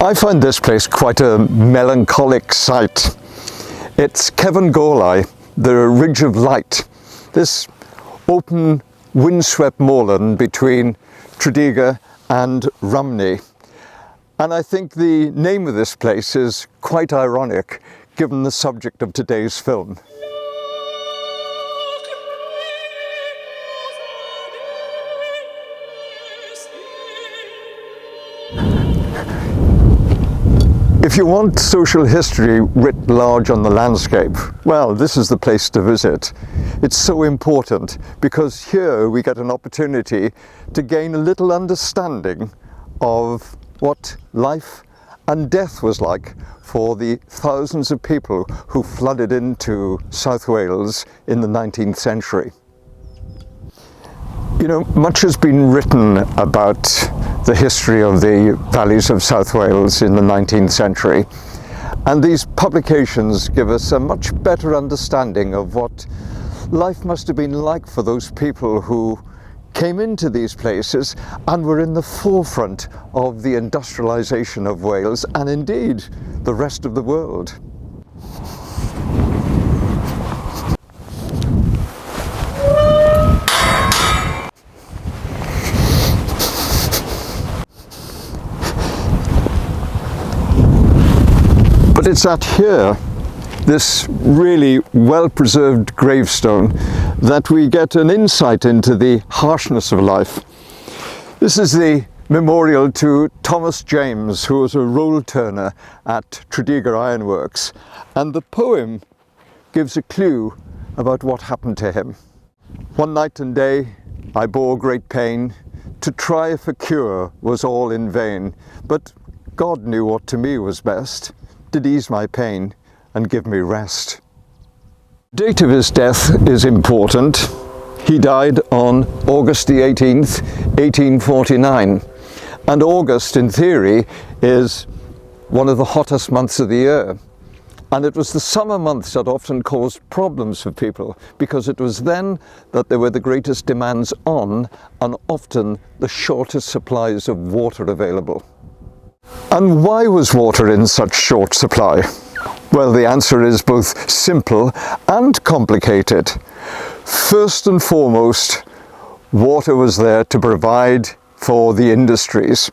I find this place quite a melancholic sight. It's Cefn Gorlau, the Ridge of Light, this open windswept moorland between Tredegar and Rumney. And I think the name of this place is quite ironic given the subject of today's film. If you want social history writ large on the landscape, well, this is the place to visit. It's so important because here we get an opportunity to gain a little understanding of what life and death was like for the thousands of people who flooded into South Wales in the 19th century. You know, much has been written about the history of the valleys of South Wales in the 19th century, and these publications give us a much better understanding of what life must have been like for those people who came into these places and were in the forefront of the industrialization of Wales and indeed the rest of the world. But it's at here, this really well-preserved gravestone, that we get an insight into the harshness of life. This is the memorial to Thomas James, who was a roll turner at Tredegar Ironworks, and the poem gives a clue about what happened to him. One night and day I bore great pain, to try for cure was all in vain, but God knew what to me was best, did ease my pain and give me rest. The date of his death is important. He died on August the 18th, 1849. And August, in theory, is one of the hottest months of the year. And it was the summer months that often caused problems for people, because it was then that there were the greatest demands on and often the shortest supplies of water available. And why was water in such short supply? Well, the answer is both simple and complicated. First and foremost, water was there to provide for the industries.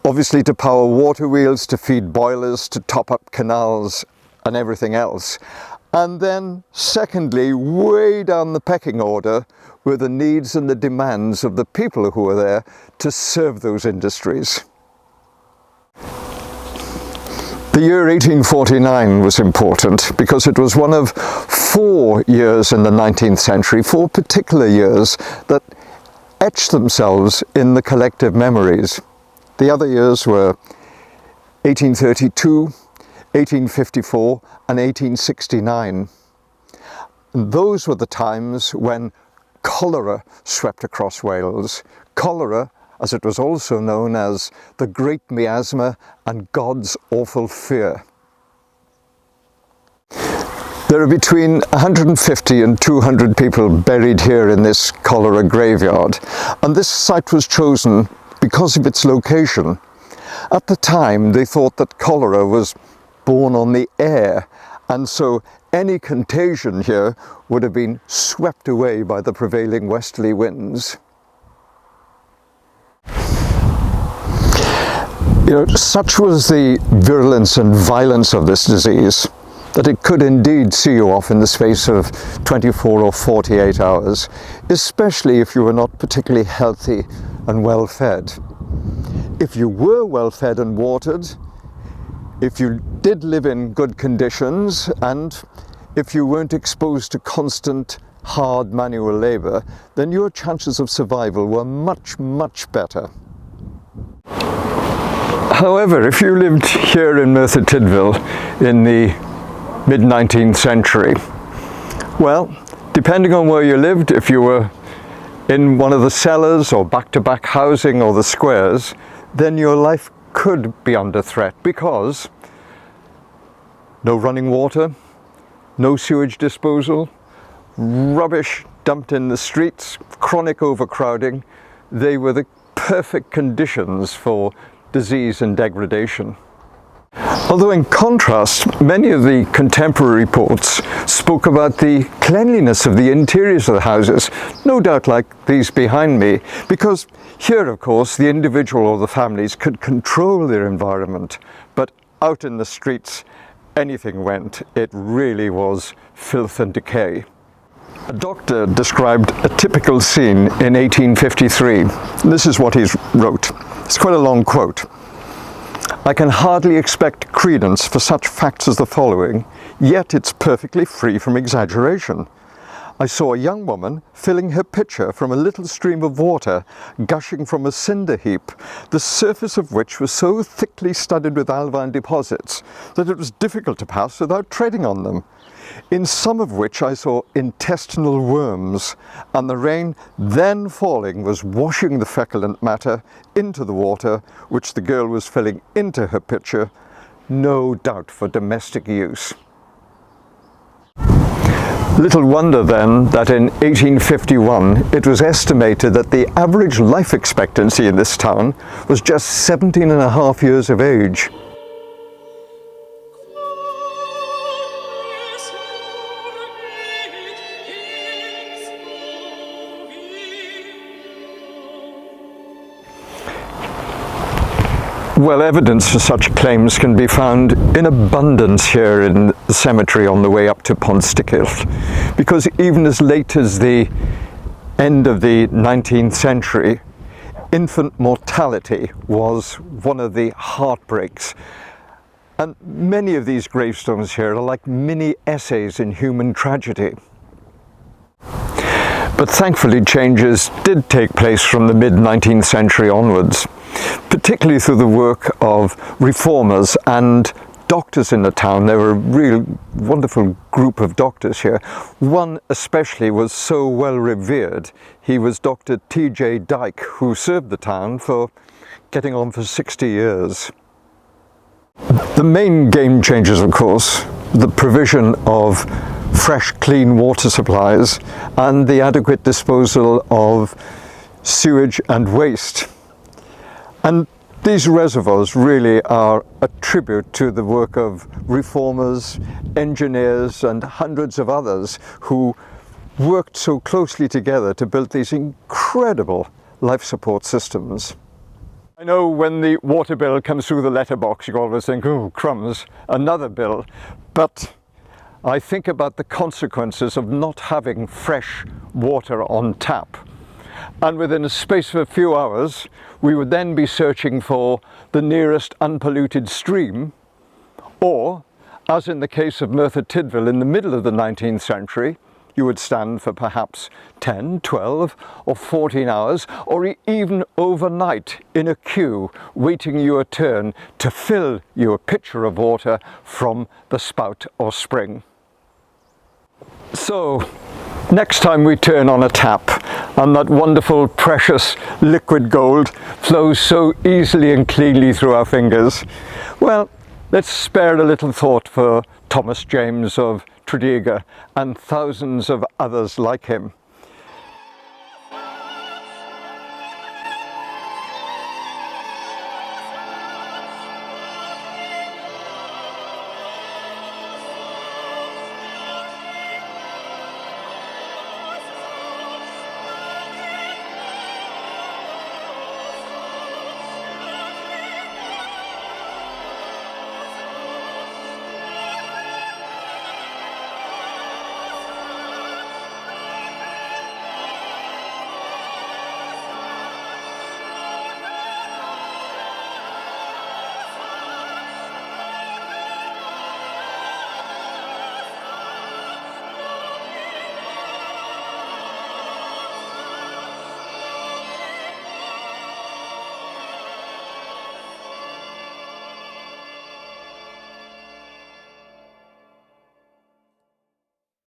Obviously to power water wheels, to feed boilers, to top up canals and everything else. And then secondly, way down the pecking order were the needs and the demands of the people who were there to serve those industries. The year 1849 was important because it was one of 4 years in the 19th century, 4 particular years that etched themselves in the collective memories. The other years were 1832, 1854 and 1869. And those were the times when cholera swept across Wales. Cholera, as it was also known as the Great Miasma and God's Awful Fear. There are between 150 and 200 people buried here in this cholera graveyard, and this site was chosen because of its location. At the time, they thought that cholera was borne on the air, and so any contagion here would have been swept away by the prevailing westerly winds. You know, such was the virulence and violence of this disease that it could indeed see you off in the space of 24 or 48 hours, especially if you were not particularly healthy and well fed. If you were well fed and watered, if you did live in good conditions, and if you weren't exposed to constant hard manual labor, then your chances of survival were much, much better. However, if you lived here in Merthyr Tydfil in the mid-19th century, well, depending on where you lived, if you were in one of the cellars or back-to-back housing or the squares, then your life could be under threat because no running water, no sewage disposal, rubbish dumped in the streets, chronic overcrowding. They were the perfect conditions for disease and degradation. Although in contrast, many of the contemporary reports spoke about the cleanliness of the interiors of the houses, no doubt like these behind me, because here, of course, the individual or the families could control their environment, but out in the streets, anything went. It really was filth and decay. A doctor described a typical scene in 1853. This is what he wrote. It's quite a long quote. "I can hardly expect credence for such facts as the following, yet it's perfectly free from exaggeration. I saw a young woman filling her pitcher from a little stream of water gushing from a cinder heap, the surface of which was so thickly studded with alvine deposits that it was difficult to pass without treading on them, in some of which I saw intestinal worms, and the rain then falling was washing the feculent matter into the water which the girl was filling into her pitcher, no doubt for domestic use." Little wonder then that in 1851 it was estimated that the average life expectancy in this town was just 17.5 years of age. Well, evidence for such claims can be found in abundance here in the cemetery on the way up to Pontycyl, because even as late as the end of the 19th century, infant mortality was one of the heartbreaks. And many of these gravestones here are like mini essays in human tragedy. But thankfully changes did take place from the mid-19th century onwards, particularly through the work of reformers and doctors in the town. There were a real wonderful group of doctors here. One especially was so well revered. He was Dr. T.J. Dyke, who served the town for getting on for 60 years. The main game changers, of course, the provision of fresh, clean water supplies and the adequate disposal of sewage and waste. And these reservoirs really are a tribute to the work of reformers, engineers, and hundreds of others who worked so closely together to build these incredible life support systems. I know when the water bill comes through the letterbox, you always think, oh, crumbs, another bill. But I think about the consequences of not having fresh water on tap. And within a space of a few hours, we would then be searching for the nearest unpolluted stream, or, as in the case of Merthyr Tydfil in the middle of the 19th century, you would stand for perhaps 10, 12 or 14 hours, or even overnight in a queue, waiting your turn to fill your pitcher of water from the spout or spring. So, next time we turn on a tap and that wonderful precious liquid gold flows so easily and cleanly through our fingers, well, let's spare a little thought for Thomas James of Tredegar and thousands of others like him.